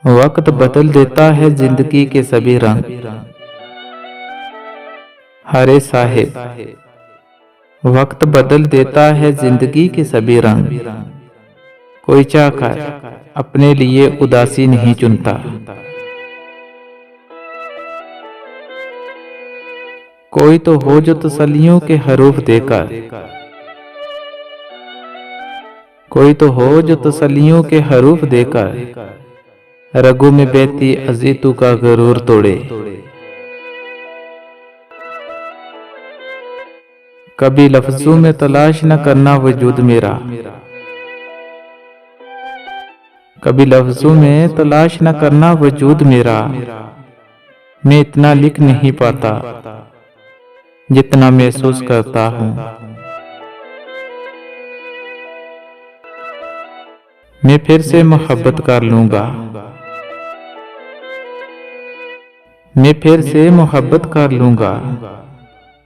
वक्त बदल देता है जिंदगी के सभी रंग। हरे साहिब। वक्त बदल देता है जिंदगी के सभी रंग। कोई चाहकर अपने लिए उदासी नहीं चुनता। कोई तो हो जो तसल्लियों के हरूफ देकर, कोई तो हो जो तसल्लियों के हरूफ देकर रगों में बहती अजीतू का गरूर तोड़े। कभी लफ्जों में तलाश न करना वजूद मेरा, कभी लफ्जों में तलाश न करना वजूद मेरा। मैं इतना लिख नहीं पाता जितना महसूस करता हूँ। मैं फिर से मोहब्बत कर लूंगा, मैं फिर से मोहब्बत कर लूंगा।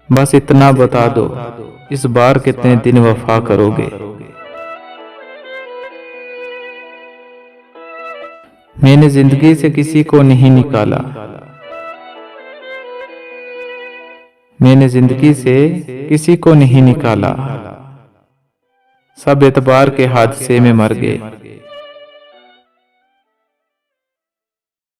बस इतना बता दो इस बार कितने दिन वफा करोगे। मैंने जिंदगी से किसी को नहीं निकाला, मैंने जिंदगी से किसी को नहीं निकाला। सब एतबार के हादसे में मर गए।